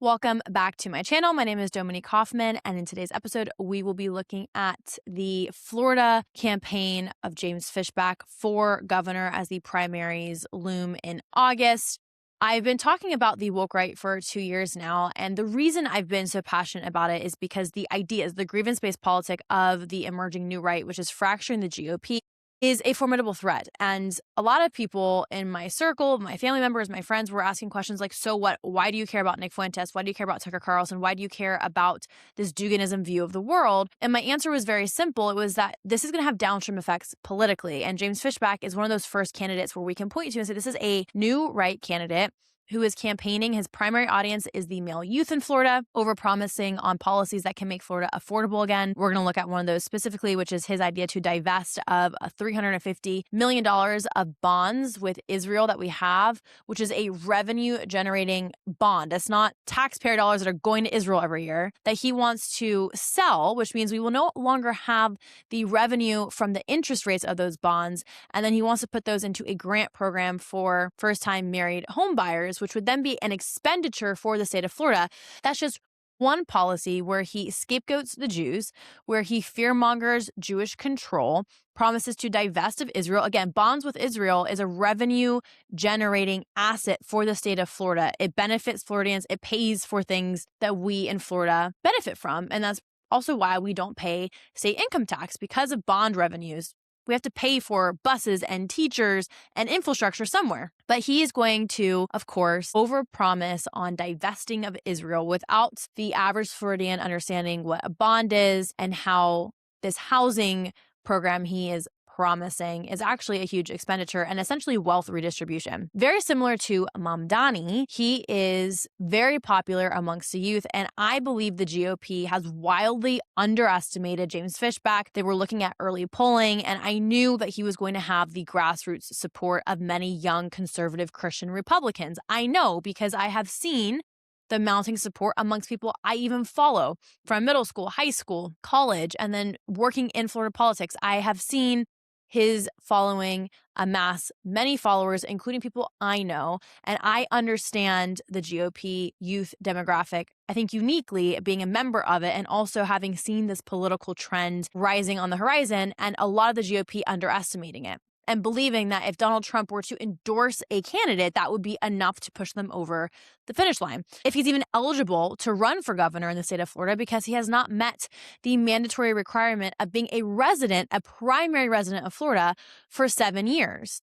Welcome back to my channel. My name is Dominique Hoffman, and in today's episode, we will be looking at the Florida campaign of James Fishback for governor as the primaries loom in August. I've been talking about the woke right for 2 years now, and the reason I've been so passionate about it is because the ideas, the grievance-based politic of the emerging new right, which is fracturing the GOP, is a formidable threat. And a lot of people in my circle, my family members, my friends were asking questions like, so what? Why do you care about Nick Fuentes? Why do you care about Tucker Carlson? Why do you care about this Duganism view of the world? And my answer was very simple. It was that this is going to have downstream effects politically. And James Fishback is one of those first candidates where we can point to and say, this is a new right candidate who is campaigning. His primary audience is the male youth in Florida, overpromising on policies that can make Florida affordable again. We're going to look at one of those specifically, which is his idea to divest of $350 million of bonds with Israel that we have, which is a revenue generating bond. That's not taxpayer dollars that are going to Israel every year that he wants to sell, which means we will no longer have the revenue from the interest rates of those bonds. And then he wants to put those into a grant program for first-time married homebuyers, which would then be an expenditure for the state of Florida. That's just one policy where he scapegoats the Jews, where he fearmongers Jewish control, promises to divest of Israel. Again, bonds with Israel is a revenue generating asset for the state of Florida. It benefits Floridians. It pays for things that we in Florida benefit from. And that's also why we don't pay state income tax, because of bond revenues. We have to pay for buses and teachers and infrastructure somewhere. But he is going to, of course, overpromise on divesting of Israel without the average Floridian understanding what a bond is and how this housing program he is promising is actually a huge expenditure and essentially wealth redistribution. Very similar to Mamdani, he is very popular amongst the youth, and I believe the GOP has wildly underestimated James Fishback. They were looking at early polling, and I knew that he was going to have the grassroots support of many young conservative Christian Republicans. I know because I have seen the mounting support amongst people I even follow from middle school, high school, college, and then working in Florida politics. I have seen his following amass many followers, including people I know, and I understand the GOP youth demographic, I think uniquely being a member of it and also having seen this political trend rising on the horizon and a lot of the GOP underestimating it and believing that if Donald Trump were to endorse a candidate, that would be enough to push them over the finish line. If he's even eligible to run for governor in the state of Florida, because he has not met the mandatory requirement of being a resident, a primary resident of Florida for 7 years.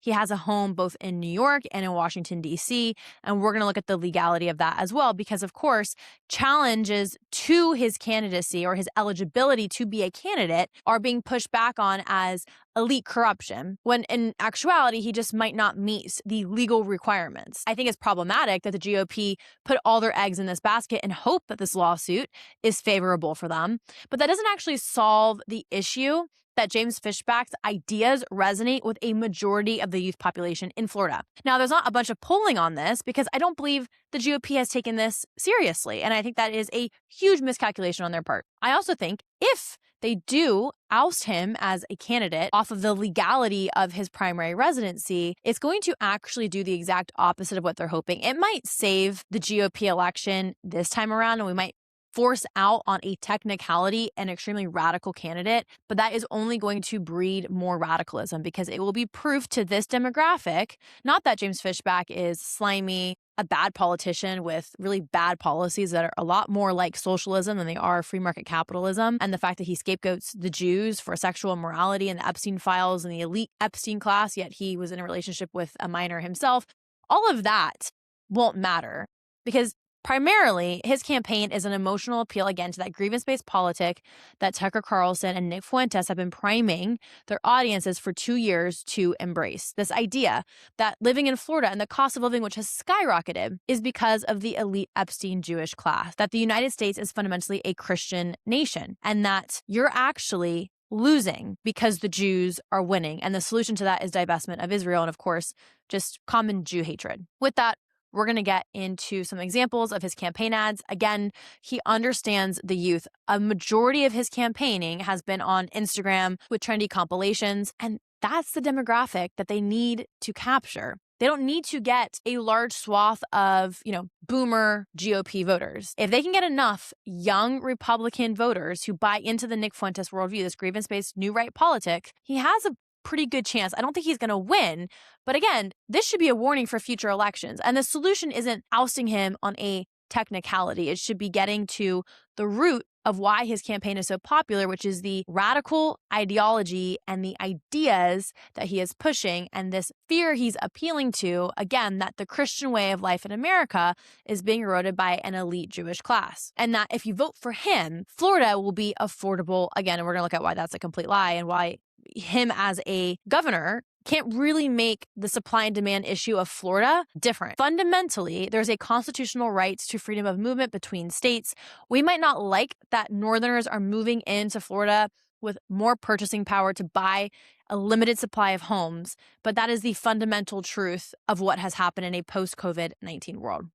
He has a home both in New York and in Washington, D.C., and we're going to look at the legality of that as well, because, of course, challenges to his candidacy or his eligibility to be a candidate are being pushed back on as elite corruption, when in actuality, he just might not meet the legal requirements. I think it's problematic that the GOP put all their eggs in this basket and hope that this lawsuit is favorable for them, but that doesn't actually solve the issue that James Fishback's ideas resonate with a majority of the youth population in Florida. Now, there's not a bunch of polling on this because I don't believe the GOP has taken this seriously, and I think that is a huge miscalculation on their part. I also think if they do oust him as a candidate off of the legality of his primary residency, it's going to actually do the exact opposite of what they're hoping. It might save the GOP election this time around, and we might force out on a technicality an extremely radical candidate, but that is only going to breed more radicalism because it will be proof to this demographic, not that James Fishback is slimy, a bad politician with really bad policies that are a lot more like socialism than they are free market capitalism, and the fact that he scapegoats the Jews for sexual immorality and the Epstein files and the elite Epstein class, yet he was in a relationship with a minor himself. All of that won't matter because primarily, his campaign is an emotional appeal, again, to that grievance-based politic that Tucker Carlson and Nick Fuentes have been priming their audiences for 2 years to embrace. This idea that living in Florida and the cost of living, which has skyrocketed, is because of the elite Epstein Jewish class, that the United States is fundamentally a Christian nation, and that you're actually losing because the Jews are winning. And the solution to that is divestment of Israel and, of course, just common Jew hatred. With that, we're going to get into some examples of his campaign ads. Again, he understands the youth. A majority of his campaigning has been on Instagram with trendy compilations, and that's the demographic that they need to capture. They don't need to get a large swath of, boomer GOP voters. If they can get enough young Republican voters who buy into the Nick Fuentes worldview, this grievance-based new right politic, he has a pretty good chance. I don't think he's going to win. But again, this should be a warning for future elections. And the solution isn't ousting him on a technicality. It should be getting to the root of why his campaign is so popular, which is the radical ideology and the ideas that he is pushing and this fear he's appealing to, again, that the Christian way of life in America is being eroded by an elite Jewish class. And that if you vote for him, Florida will be affordable again. And we're going to look at why that's a complete lie and why him as a governor can't really make the supply and demand issue of Florida different. Fundamentally, there's a constitutional right to freedom of movement between states. We might not like that Northerners are moving into Florida with more purchasing power to buy a limited supply of homes, but that is the fundamental truth of what has happened in a post-COVID-19 world.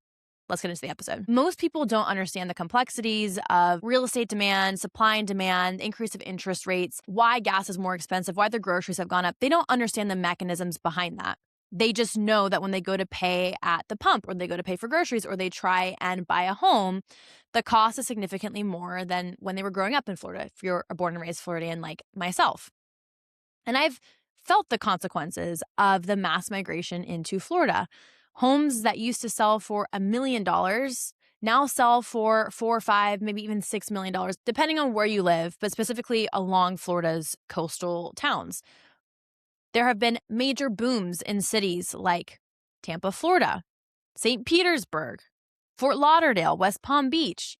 Let's get into the episode. Most people don't understand the complexities of real estate demand, supply and demand, increase of interest rates, why gas is more expensive, why the groceries have gone up. They don't understand the mechanisms behind that. They just know that when they go to pay at the pump or they go to pay for groceries or they try and buy a home, the cost is significantly more than when they were growing up in Florida, if you're a born and raised Floridian like myself. And I've felt the consequences of the mass migration into Florida. Homes that used to sell for $1 million now sell for $4 or $5, maybe even $6 million, depending on where you live, but specifically along Florida's coastal towns. There have been major booms in cities like Tampa, Florida, St. Petersburg, Fort Lauderdale, West Palm Beach.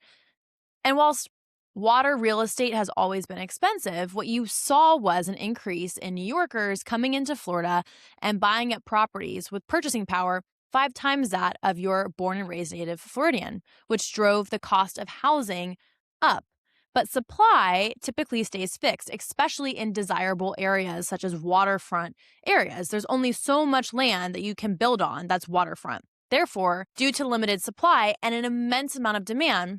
And whilst water real estate has always been expensive, what you saw was an increase in New Yorkers coming into Florida and buying up properties with purchasing power 5 times that of your born and raised native Floridian, which drove the cost of housing up. But supply typically stays fixed, especially in desirable areas such as waterfront areas. There's only so much land that you can build on that's waterfront. Therefore, due to limited supply and an immense amount of demand,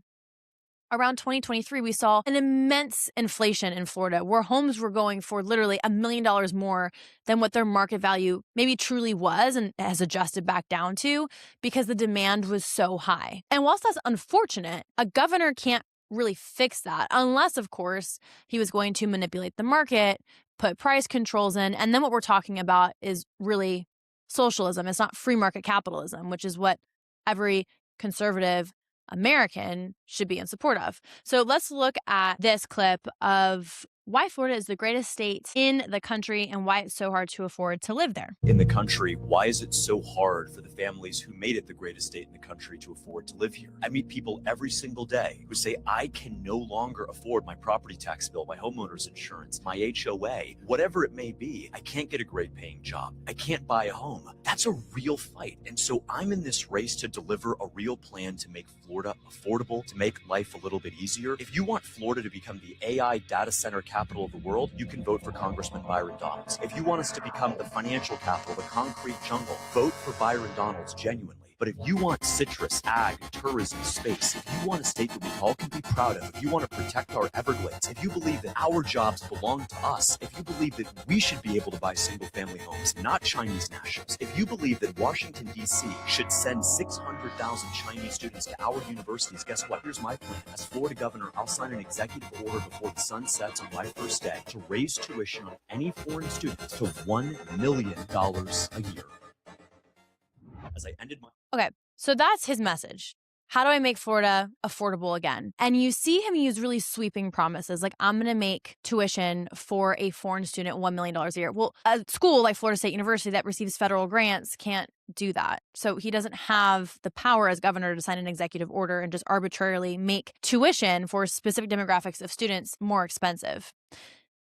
around 2023, we saw an immense inflation in Florida where homes were going for literally $1 million more than what their market value maybe truly was and has adjusted back down to because the demand was so high. And whilst that's unfortunate, a governor can't really fix that unless, of course, he was going to manipulate the market, put price controls in. And then what we're talking about is really socialism. It's not free market capitalism, which is what every conservative American should be in support of. So let's look at this clip of why Florida is the greatest state in the country and why it's so hard to afford to live there. In the country, why is it so hard for the families who made it the greatest state in the country to afford to live here? I meet people every single day who say, I can no longer afford my property tax bill, my homeowner's insurance, my HOA, whatever it may be. I can't get a great paying job. I can't buy a home. That's a real fight. And so I'm in this race to deliver a real plan to make Florida affordable, to make life a little bit easier. If you want Florida to become the AI data center capital of the world, you can vote for Congressman Byron Donalds. If you want us to become the financial capital, the concrete jungle, vote for Byron Donalds genuinely. But if you want citrus, ag, tourism, space, if you want a state that we all can be proud of, if you want to protect our Everglades, if you believe that our jobs belong to us, if you believe that we should be able to buy single-family homes, not Chinese nationals, if you believe that Washington, D.C. should send 600,000 Chinese students to our universities, guess what? Here's my plan. As Florida governor, I'll sign an executive order before the sun sets on my first day to raise tuition on any foreign students to $1 million a year. As I ended my... Okay, so that's his message. How do I make Florida affordable again? And you see him use really sweeping promises like, I'm going to make tuition for a foreign student $1 million a year. Well, a school like Florida State University that receives federal grants can't do that. So he doesn't have the power as governor to sign an executive order and just arbitrarily make tuition for specific demographics of students more expensive.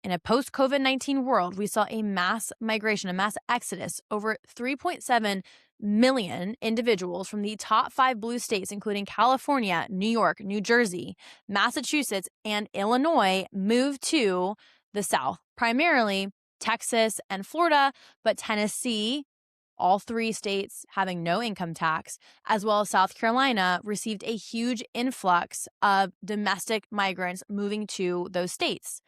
In a post-COVID-19 world, we saw a mass migration, a mass exodus. Over 3.7 million individuals from the top 5 blue states, including California, New York, New Jersey, Massachusetts, and Illinois, moved to the South, primarily Texas and Florida, but Tennessee, all 3 states having no income tax, as well as South Carolina, received a huge influx of domestic migrants moving to those states.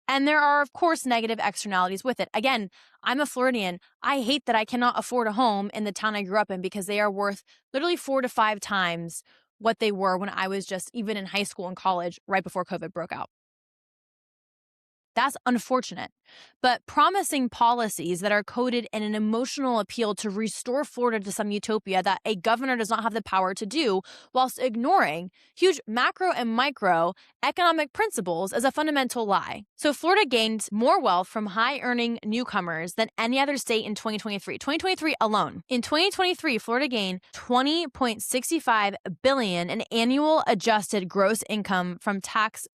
And there are, of course, negative externalities with it. Again, I'm a Floridian. I hate that I cannot afford a home in the town I grew up in because they are worth literally 4 to 5 times what they were when I was just even in high school and college right before COVID broke out. That's unfortunate. But promising policies that are coded in an emotional appeal to restore Florida to some utopia that a governor does not have the power to do, whilst ignoring huge macro and micro economic principles, is a fundamental lie. So Florida gained more wealth from high-earning newcomers than any other state in 2023. 2023 alone. In 2023, Florida gained $20.65 billion in annual adjusted gross income from tax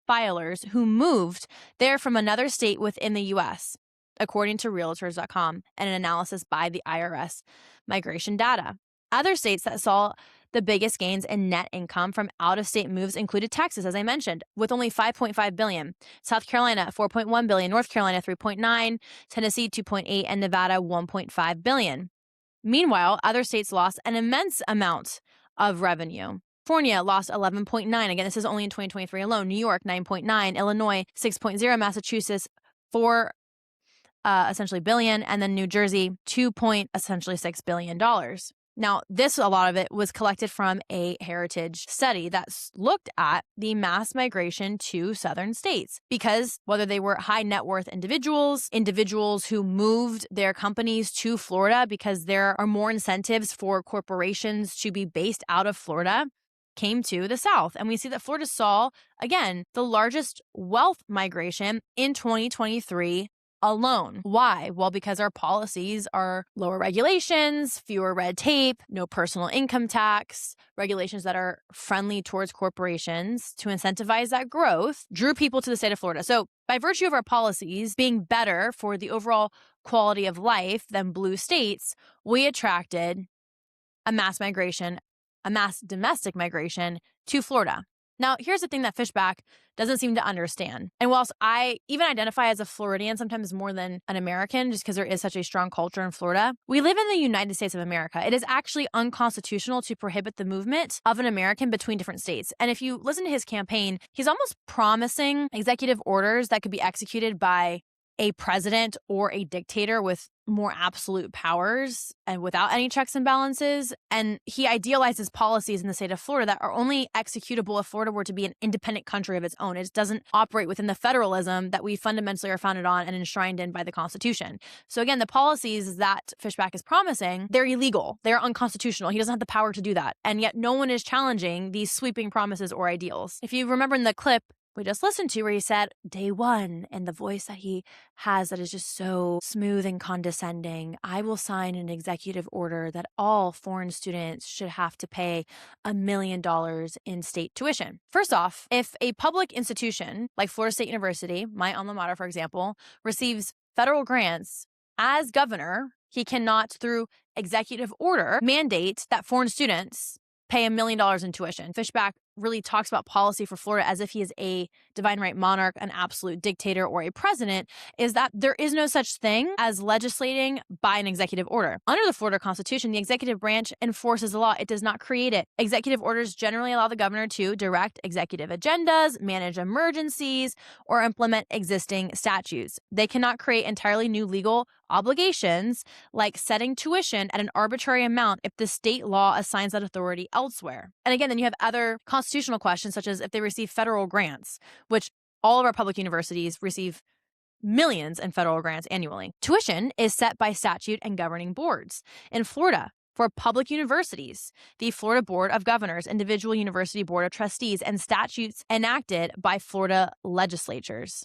filers who moved there from another state within the U.S., according to Realtors.com and an analysis by the IRS migration data. Other states that saw the biggest gains in net income from out-of-state moves included Texas, as I mentioned, with only $5.5 billion, South Carolina $4.1 billion, North Carolina $3.9, Tennessee $2.8, and Nevada $1.5 billion. Meanwhile, other states lost an immense amount of revenue. California lost 11.9. Again, this is only in 2023 alone. New York, 9.9. Illinois, 6.0. Massachusetts, 4 essentially billion. And then New Jersey, essentially $6 billion. Now, a lot of it was collected from a heritage study that looked at the mass migration to southern states, because whether they were high net worth individuals who moved their companies to Florida because there are more incentives for corporations to be based out of Florida, came to the South. And we see that Florida saw, again, the largest wealth migration in 2023 alone. Why? Well, because our policies are lower regulations, fewer red tape, no personal income tax, regulations that are friendly towards corporations to incentivize that growth, drew people to the state of Florida. So by virtue of our policies being better for the overall quality of life than blue states, we attracted a mass domestic migration to Florida. Now, here's the thing that Fishback doesn't seem to understand. And whilst I even identify as a Floridian, sometimes more than an American, just because there is such a strong culture in Florida, we live in the United States of America. It is actually unconstitutional to prohibit the movement of an American between different states. And if you listen to his campaign, he's almost promising executive orders that could be executed by a president or a dictator with more absolute powers and without any checks and balances. And he idealizes policies in the state of Florida that are only executable if Florida were to be an independent country of its own. It doesn't operate within the federalism that we fundamentally are founded on and enshrined in by the Constitution. So again, the policies that Fishback is promising, they're illegal. They're unconstitutional. He doesn't have the power to do that. And yet no one is challenging these sweeping promises or ideals. If you remember in the clip we just listened to where he said day one, and the voice that he has that is just so smooth and condescending, I will sign an executive order that all foreign students should have to pay $1 million in state tuition. First off, if a public institution like Florida State University, my alma mater, for example, receives federal grants, as governor, he cannot, through executive order, mandate that foreign students pay $1 million in tuition. Fishback really talks about policy for Florida as if he is a divine right monarch, an absolute dictator, or a president, is that there is no such thing as legislating by an executive order. Under the Florida Constitution, the executive branch enforces the law. It does not create it. Executive orders generally allow the governor to direct executive agendas, manage emergencies, or implement existing statutes. They cannot create entirely new legal obligations like setting tuition at an arbitrary amount if the state law assigns that authority elsewhere. And again, then you have other constitutional questions, such as if they receive federal grants, which all of our public universities receive millions in federal grants annually. Tuition is set by statute and governing boards. In Florida, for public universities, the Florida Board of Governors, individual university board of trustees, and statutes enacted by Florida legislatures.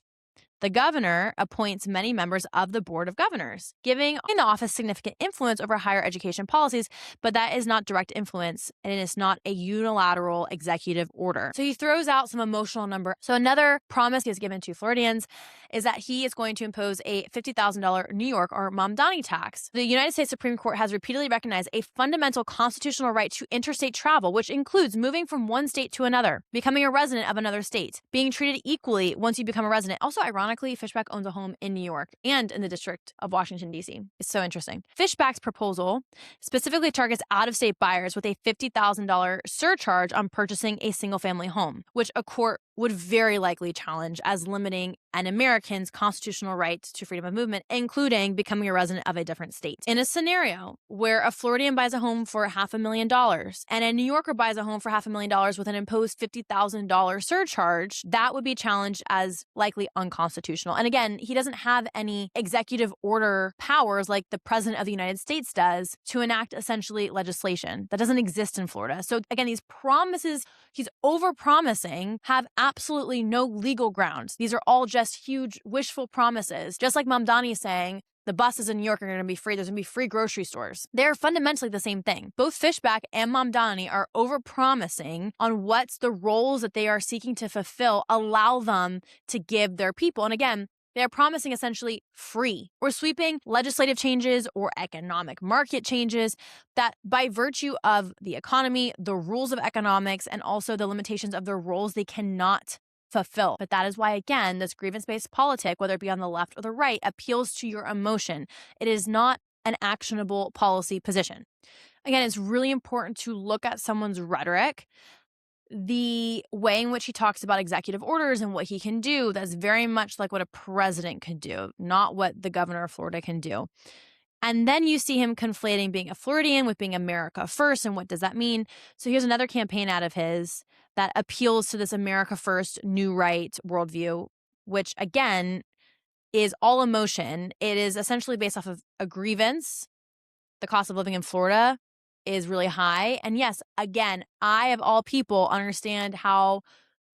The governor appoints many members of the Board of Governors, giving the office significant influence over higher education policies, but that is not direct influence, and it is not a unilateral executive order. So he throws out some emotional number. So another promise he has given to Floridians is that he is going to impose a $50,000 New York or Mamdani tax. The United States Supreme Court has repeatedly recognized a fundamental constitutional right to interstate travel, which includes moving from one state to another, becoming a resident of another state, being treated equally once you become a resident. Also, ironically, ironically, Fishback owns a home in New York and in the District of Washington, D.C. It's so interesting. Fishback's proposal specifically targets out-of-state buyers with a $50,000 surcharge on purchasing a single-family home, which a court would very likely challenge as limiting an American's constitutional rights to freedom of movement, including becoming a resident of a different state. In a scenario where a Floridian buys a home for $500,000 and a New Yorker buys a home for $500,000 with an imposed $50,000 surcharge, that would be challenged as likely unconstitutional. And again, he doesn't have any executive order powers like the President of the United States does to enact essentially legislation. That doesn't exist in Florida. So again, these promises he's over-promising have absolutely no legal grounds. These are all just huge wishful promises. Just like Mamdani saying, the buses in New York are going to be free. There's going to be free grocery stores. They're fundamentally the same thing. Both Fishback and Mamdani are over-promising on what's the roles that they are seeking to fulfill, allow them to give their people. And again, they're promising essentially free or sweeping legislative changes or economic market changes that by virtue of the economy, the rules of economics, and also the limitations of their roles, they cannot fulfill. But that is why, again, this grievance-based politic, whether it be on the left or the right, appeals to your emotion. It is not an actionable policy position. Again, it's really important to look at someone's rhetoric. The way in which he talks about executive orders and what he can do, that's very much like what a president could do, not what the governor of Florida can do. And then you see him conflating being a Floridian with being America first. And what does that mean? So here's another campaign ad of his that appeals to this America first, new right worldview, which again is all emotion. It is essentially based off of a grievance. The cost of living in Florida is really high. And yes, again, I of all people understand how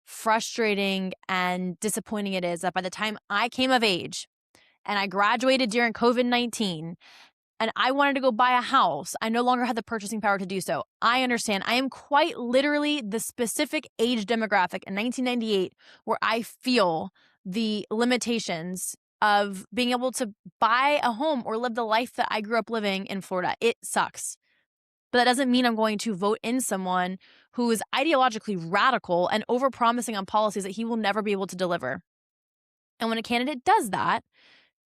frustrating and disappointing it is that by the time I came of age and I graduated during COVID-19 and I wanted to go buy a house, I no longer had the purchasing power to do so. I understand. I am quite literally the specific age demographic in 1998 where I feel the limitations of being able to buy a home or live the life that I grew up living in Florida. It sucks. But that doesn't mean I'm going to vote in someone who is ideologically radical and overpromising on policies that he will never be able to deliver. And when a candidate does that,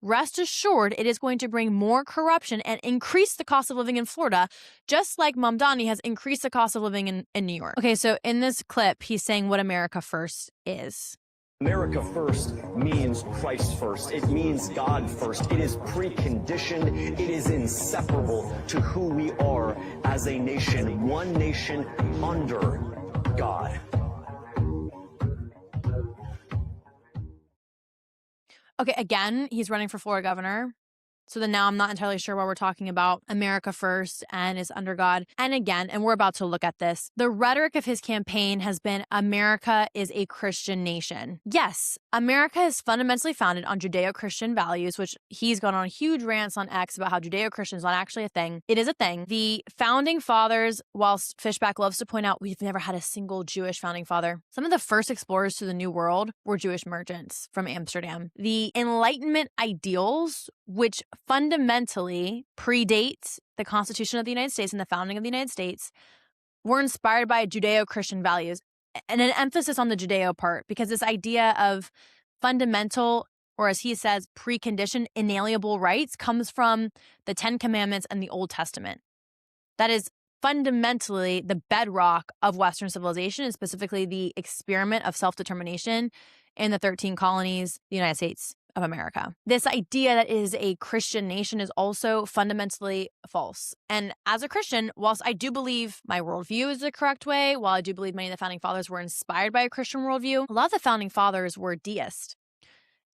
rest assured it is going to bring more corruption and increase the cost of living in Florida, just like Mamdani has increased the cost of living in New York. Okay, so in this clip, he's saying what America First is. America first means Christ first. It means God first. It is preconditioned. It is inseparable to who we are as a nation, one nation under God. Okay, again, he's running for Florida governor. So then now I'm not entirely sure why we're talking about America first and is under God. And again, and we're about to look at this, the rhetoric of his campaign has been America is a Christian nation. Yes, America is fundamentally founded on Judeo-Christian values, which he's gone on huge rants on X about how Judeo-Christian is not actually a thing. It is a thing. The founding fathers, whilst Fishback loves to point out, we've never had a single Jewish founding father. Some of the first explorers to the New World were Jewish merchants from Amsterdam. The Enlightenment ideals, which fundamentally predate the Constitution of the United States and the founding of the United States, were inspired by Judeo-Christian values and an emphasis on the Judeo part, because this idea of fundamental, or as he says, preconditioned inalienable rights comes from the Ten Commandments and the Old Testament. That is fundamentally the bedrock of Western civilization, and specifically the experiment of self-determination in the 13 colonies, the United States of America. This idea that it is a Christian nation is also fundamentally false. And as a Christian, whilst I do believe my worldview is the correct way, while I do believe many of the founding fathers were inspired by a Christian worldview, a lot of the founding fathers were deists.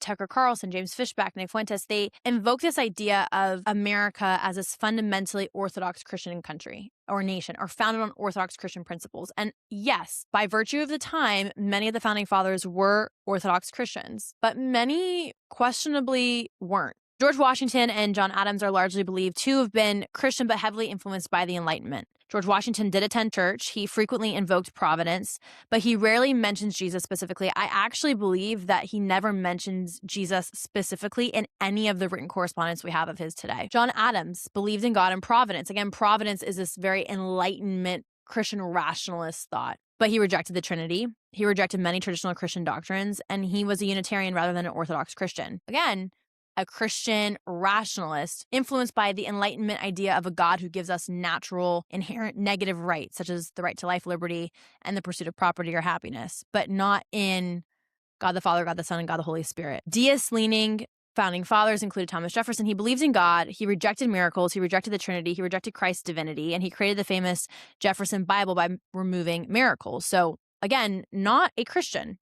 Tucker Carlson, James Fishback, Nick Fuentes, they invoke this idea of America as this fundamentally Orthodox Christian country or nation, or founded on Orthodox Christian principles. And yes, by virtue of the time, many of the founding fathers were Orthodox Christians, but many questionably weren't. George Washington and John Adams are largely believed to have been Christian but heavily influenced by the Enlightenment. George Washington did attend church. He frequently invoked providence, but he rarely mentions Jesus specifically. I actually believe that he never mentions Jesus specifically in any of the written correspondence we have of his today. John Adams believed in God and providence. Again, providence is this very Enlightenment Christian rationalist thought. but he rejected the Trinity. He rejected many traditional Christian doctrines, and he was a Unitarian rather than an Orthodox Christian. Again, a Christian rationalist influenced by the Enlightenment idea of a God who gives us natural, inherent negative rights, such as the right to life, liberty, and the pursuit of property or happiness, but not in God the Father, God the Son, and God the Holy Spirit. Deist-leaning founding fathers included Thomas Jefferson. He believed in God. He rejected miracles. He rejected the Trinity. He rejected Christ's divinity, and he created the famous Jefferson Bible by removing miracles. So again, not a Christian.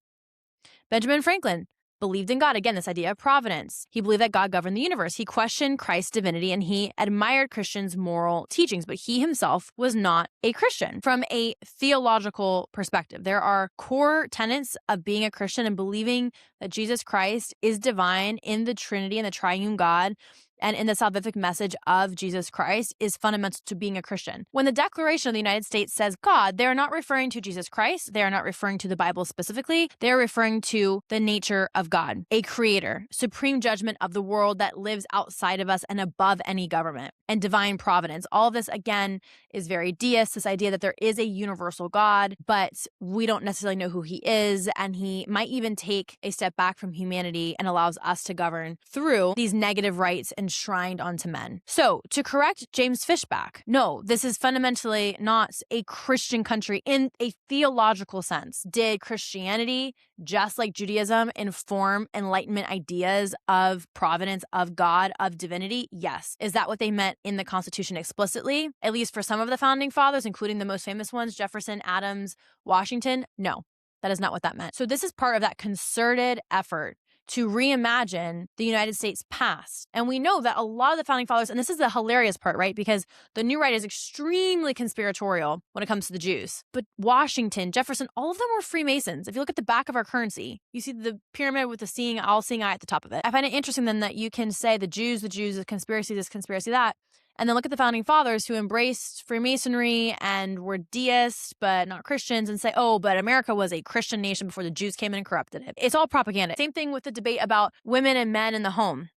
Benjamin Franklin believed in God. Again, this idea of providence. He believed that God governed the universe. He questioned Christ's divinity, and he admired Christians' moral teachings, but he himself was not a Christian. From a theological perspective, there are core tenets of being a Christian and believing that Jesus Christ is divine in the Trinity and the triune God, and in the salvific message of Jesus Christ is fundamental to being a Christian. When the Declaration of the United States says God, they are not referring to Jesus Christ. They are not referring to the Bible specifically. They are referring to the nature of God, a creator, supreme judgment of the world that lives outside of us and above any government, and divine providence. All of this, again, is very deist, this idea that there is a universal God, but we don't necessarily know who he is, and he might even take a step back from humanity and allows us to govern through these negative rights enshrined onto men. So, to correct James Fishback, no, this is fundamentally not a Christian country in a theological sense. Did Christianity, just like Judaism, inform Enlightenment ideas of providence, of God, of divinity? Yes. Is that what they meant in the Constitution explicitly? At least for some of the founding fathers, including the most famous ones, Jefferson, Adams, Washington? No, that is not what that meant. So this is part of that concerted effort to reimagine the United States past. And we know that a lot of the founding fathers, and this is the hilarious part, right? Because the new right is extremely conspiratorial when it comes to the Jews. But Washington, Jefferson, all of them were Freemasons. If you look at the back of our currency, you see the pyramid with the all-seeing eye at the top of it. I find it interesting then that you can say the Jews, the conspiracy, this conspiracy, that. And then look at the founding fathers who embraced Freemasonry and were deists, but not Christians, and say, oh, but America was a Christian nation before the Jews came in and corrupted it. It's all propaganda. Same thing with the debate about women and men in the home.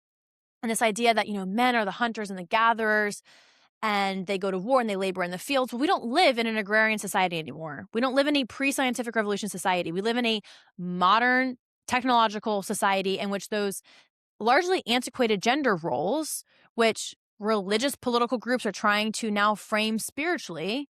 And this idea that, men are the hunters and the gatherers, and they go to war and they labor in the fields. Well, we don't live in an agrarian society anymore. We don't live in a pre-scientific revolution society. We live in a modern technological society in which those largely antiquated gender roles, which religious political groups are trying to now frame spiritually,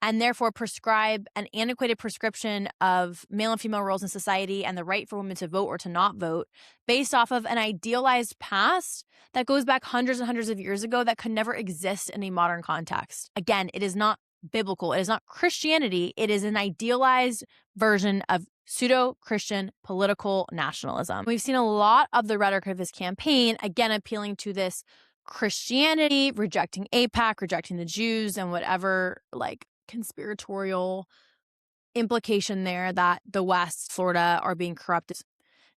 and therefore prescribe an antiquated prescription of male and female roles in society and the right for women to vote or to not vote based off of an idealized past that goes back hundreds and hundreds of years ago that could never exist in a modern context. Again, it is not biblical. It is not Christianity. It is an idealized version of pseudo-Christian political nationalism. We've seen a lot of the rhetoric of his campaign, again, appealing to this Christianity, rejecting AIPAC, rejecting the Jews, and whatever conspiratorial implication there that the West, Florida, are being corrupted.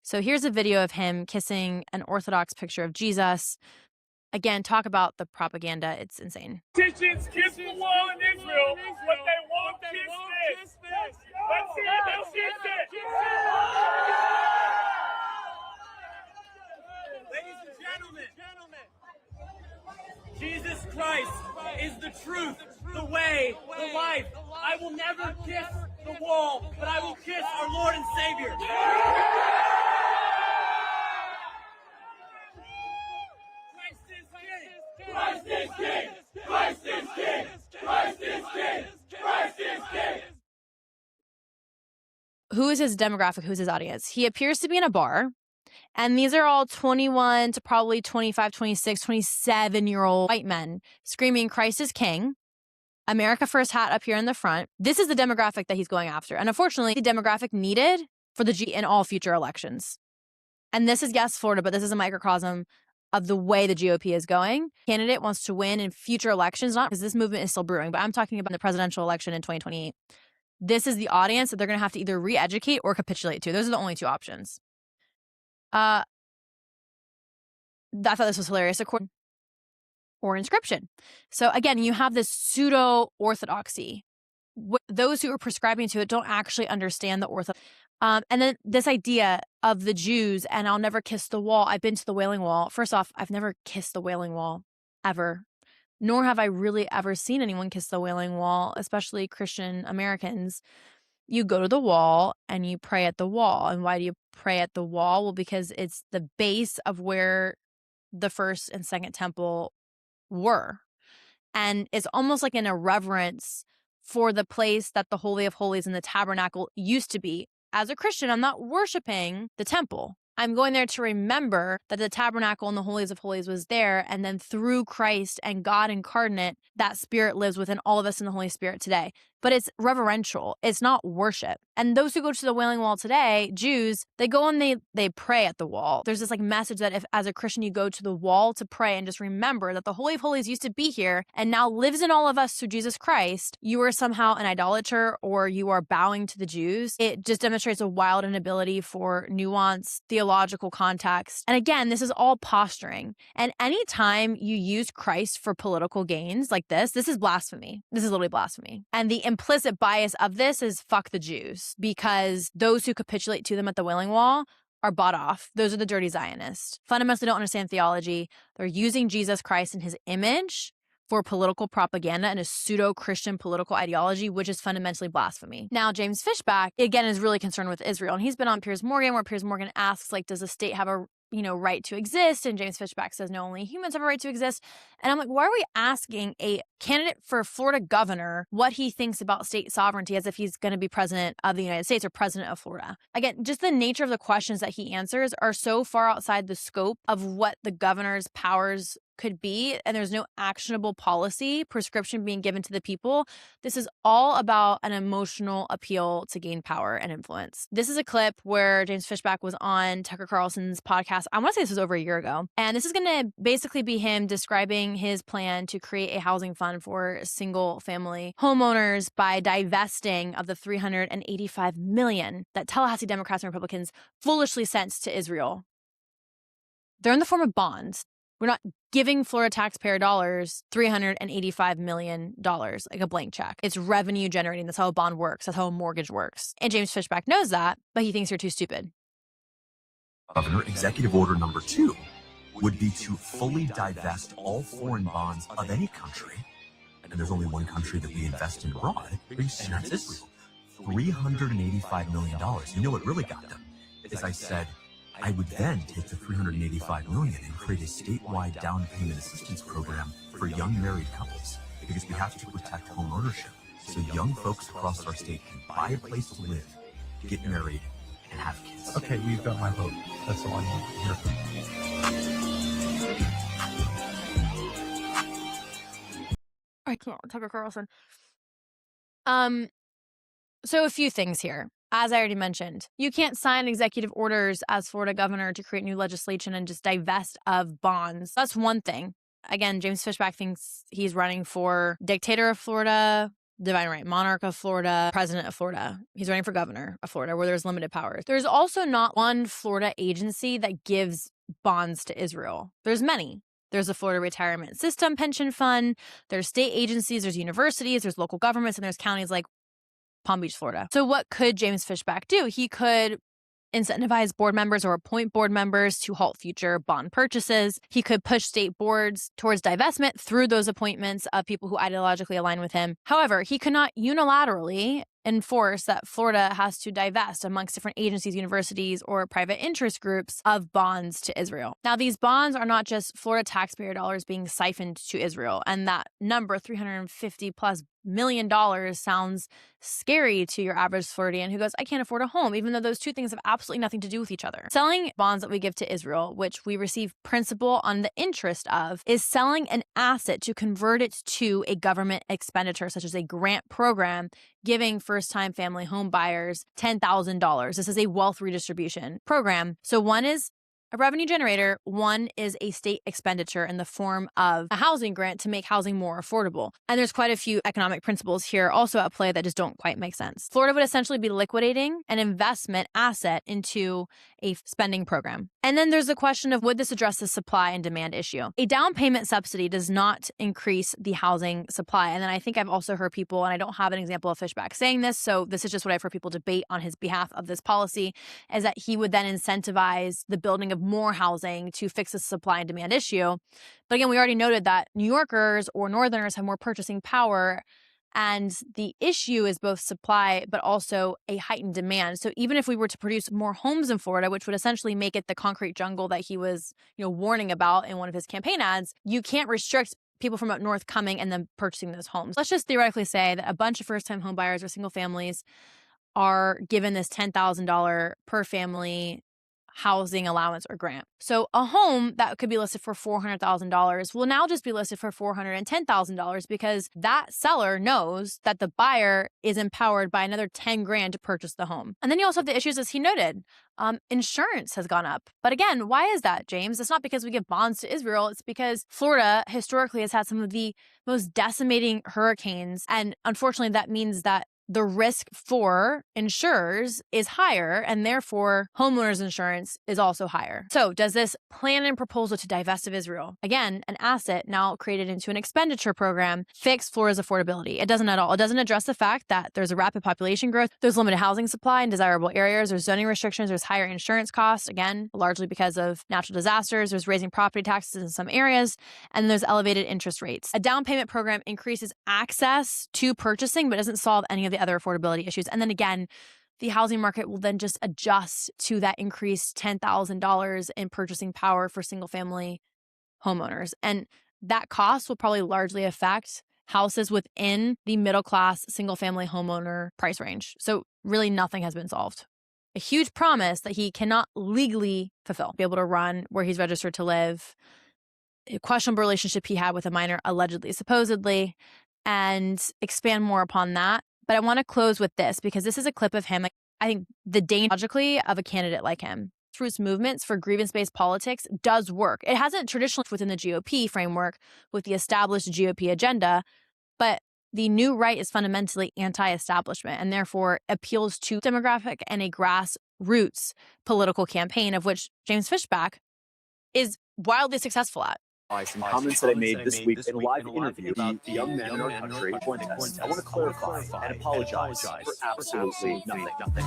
So here's a video of him kissing an Orthodox picture of Jesus. Again, talk about the propaganda. It's insane. Politicians kiss the wall in Israel, but they won't kiss this. Let's see if they'll kiss it. Ladies and gentlemen, Jesus Christ is the truth, the way, the life. I will never kiss the wall, but I will kiss our Lord and Savior. Christ is King! Christ is King! Christ is King! Christ is King! Who is his demographic? Who's his audience? He appears to be in a bar. And these are all 21 to probably 25, 26, 27-year-old white men screaming, Christ is King. America First hat up here in the front. This is the demographic that he's going after. And unfortunately, the demographic needed for the G in all future elections. And this is, yes, Florida, but this is a microcosm of the way the GOP is going. Candidate wants to win in future elections, not because this movement is still brewing, but I'm talking about the presidential election in 2028. This is the audience that they're going to have to either re-educate or capitulate to. Those are the only two options. I thought this was hilarious. Or inscription. So again, you have this pseudo-orthodoxy. Those who are prescribing to it don't actually understand the orthodoxy. And then this idea of the Jews, and I'll never kiss the wall. I've been to the Wailing Wall. First off, I've never kissed the Wailing Wall, ever. Nor have I really ever seen anyone kiss the Wailing Wall, especially Christian Americans. You go to the wall and you pray at the wall. And why do you pray at the wall? Well, because it's the base of where the first and second temple were. And it's almost like an irreverence for the place that the Holy of Holies and the tabernacle used to be. As a Christian, I'm not worshiping the temple. I'm going there to remember that the tabernacle and the holies of holies was there. And then through Christ and God incarnate, that spirit lives within all of us in the Holy Spirit today. But it's reverential. It's not worship. And those who go to the Wailing Wall today, Jews, they go and they pray at the wall. There's this like message that if as a Christian you go to the wall to pray and just remember that the Holy of Holies used to be here and now lives in all of us through Jesus Christ, you are somehow an idolater or you are bowing to the Jews. It just demonstrates a wild inability for nuance, theological context. And again, this is all posturing. And anytime you use Christ for political gains like this is blasphemy. This is literally blasphemy. And the implicit bias of this is fuck the Jews, because those who capitulate to them at the Wailing Wall are bought off. Those are the dirty Zionists. Fundamentally don't understand theology. They're using Jesus Christ and his image for political propaganda and a pseudo-Christian political ideology, which is fundamentally blasphemy. Now, James Fishback, again, is really concerned with Israel. And he's been on Piers Morgan, where Piers Morgan asks, like, does the state have a right to exist? And James Fishback says, no, only humans have a right to exist. And I'm like, why are we asking a candidate for Florida governor what he thinks about state sovereignty as if he's going to be president of the United States or president of Florida? Again, just the nature of the questions that he answers are so far outside the scope of what the governor's powers could be, and there's no actionable policy prescription being given to the people. This is all about an emotional appeal to gain power and influence. This is a clip where James Fishback was on Tucker Carlson's podcast. I want to say this was over a year ago. And this is going to basically be him describing his plan to create a housing fund for single family homeowners by divesting of the $385 million that Tallahassee Democrats and Republicans foolishly sent to Israel. They're in the form of bonds. We're not giving Florida taxpayer dollars $385 million, like a blank check. It's revenue generating. That's how a bond works. That's how a mortgage works. And James Fishback knows that, but he thinks you're too stupid. Governor, Executive Order number 2 would be to fully divest all foreign bonds of any country. And there's only one country that we invest in abroad, and that's Israel. $385 million. You know what really got them? Is I said, I would then take the $385 million and create a statewide down payment assistance program for young married couples, because we have to protect home ownership so young folks across our state can buy a place to live, get married, and have kids. Okay, you've got my vote. That's all I want to hear from you. I can't, Tucker Carlson. So a few things here. As I already mentioned, you can't sign executive orders as Florida governor to create new legislation and just divest of bonds. That's one thing. Again, James Fishback thinks he's running for dictator of Florida, divine right monarch of Florida, president of Florida. He's running for governor of Florida, where there's limited powers. There's also not one Florida agency that gives bonds to Israel. There's many. There's the Florida Retirement System Pension Fund. There's state agencies. There's universities. There's local governments. And there's counties like Palm Beach, Florida. So what could James Fishback do? He could incentivize board members or appoint board members to halt future bond purchases. He could push state boards towards divestment through those appointments of people who ideologically align with him. However, he could not unilaterally enforce that Florida has to divest amongst different agencies, universities, or private interest groups of bonds to Israel. Now, these bonds are not just Florida taxpayer dollars being siphoned to Israel, and that number, $350+ million, sounds scary to your average Floridian who goes, I can't afford a home, even though those two things have absolutely nothing to do with each other. Selling bonds that we give to Israel, which we receive principal on the interest of, is selling an asset to convert it to a government expenditure, such as a grant program, giving first-time family home buyers $10,000. This is a wealth redistribution program. So one is a revenue generator, one is a state expenditure in the form of a housing grant to make housing more affordable. And there's quite a few economic principles here also at play that just don't quite make sense. Florida would essentially be liquidating an investment asset into a spending program. And then there's the question of, would this address the supply and demand issue? A down payment subsidy does not increase the housing supply. And then I think I've also heard people, and I don't have an example of Fishback saying this, so this is just what I've heard people debate on his behalf of this policy, is that he would then incentivize the building of more housing to fix the supply and demand issue. But again, we already noted that New Yorkers or Northerners have more purchasing power And the issue is both supply, but also a heightened demand. So even if we were to produce more homes in Florida, which would essentially make it the concrete jungle that he was, warning about in one of his campaign ads, you can't restrict people from up north coming and then purchasing those homes. Let's just theoretically say that a bunch of first-time home buyers or single families are given this $10,000 per family housing allowance or grant. So a home that could be listed for $400,000 will now just be listed for $410,000 because that seller knows that the buyer is empowered by another 10 grand to purchase the home. And then you also have the issues, as he noted. Insurance has gone up. But again, why is that, James? It's not because we give bonds to Israel. It's because Florida historically has had some of the most decimating hurricanes. And unfortunately, that means that the risk for insurers is higher, and therefore homeowners insurance is also higher. So does this plan and proposal to divest of Israel, again, an asset now created into an expenditure program, fix Florida's affordability? It doesn't at all. It doesn't address the fact that there's a rapid population growth, there's limited housing supply in desirable areas, there's zoning restrictions, there's higher insurance costs, again, largely because of natural disasters, there's raising property taxes in some areas, and there's elevated interest rates. A down payment program increases access to purchasing, but doesn't solve any of the other affordability issues. And then again, the housing market will then just adjust to that increased $10,000 in purchasing power for single family homeowners. And that cost will probably largely affect houses within the middle class single family homeowner price range. So really nothing has been solved. A huge promise that he cannot legally fulfill, be able to run where he's registered to live, a questionable relationship he had with a minor, allegedly, supposedly, and expand more upon that. But I want to close with this because this is a clip of him. I think the danger, logically, of a candidate like him through its movements for grievance-based politics does work. It hasn't traditionally within the GOP framework with the established GOP agenda, but the new right is fundamentally anti-establishment and therefore appeals to demographic and a grassroots political campaign of which James Fishback is wildly successful at. Some comments that I made this week in a live interview about the young men in our country. I want to clarify and apologize for absolutely nothing.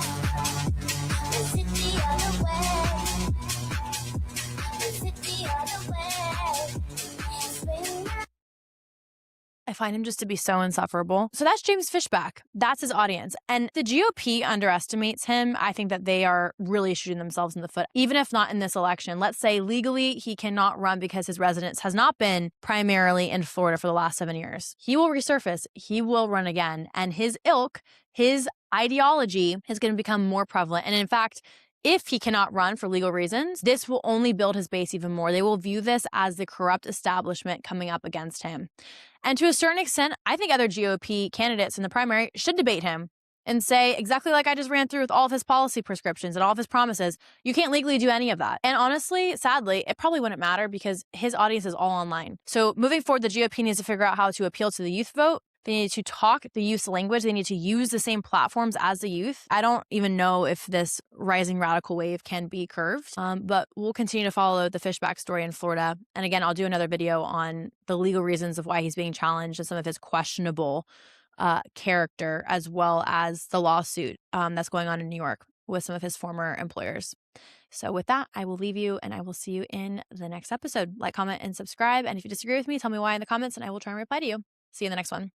I find him just to be so insufferable. So that's James Fishback. That's his audience. And the GOP underestimates him. I think that they are really shooting themselves in the foot. Even if not in this election, let's say legally he cannot run because his residence has not been primarily in Florida for the last 7 years. He will resurface. He will run again. And his ilk, his ideology is going to become more prevalent. And in fact, if he cannot run for legal reasons, this will only build his base even more. They will view this as the corrupt establishment coming up against him. And to a certain extent, I think other GOP candidates in the primary should debate him and say, exactly like I just ran through with all of his policy prescriptions and all of his promises, you can't legally do any of that. And honestly, sadly, it probably wouldn't matter because his audience is all online. So moving forward, the GOP needs to figure out how to appeal to the youth vote. They need to talk the youth's language. They need to use the same platforms as the youth. I don't even know if this rising radical wave can be curved, but we'll continue to follow the Fishback story in Florida. And again, I'll do another video on the legal reasons of why he's being challenged and some of his questionable character, as well as the lawsuit that's going on in New York with some of his former employers. So with that, I will leave you and I will see you in the next episode. Like, comment, and subscribe. And if you disagree with me, tell me why in the comments and I will try and reply to you. See you in the next one.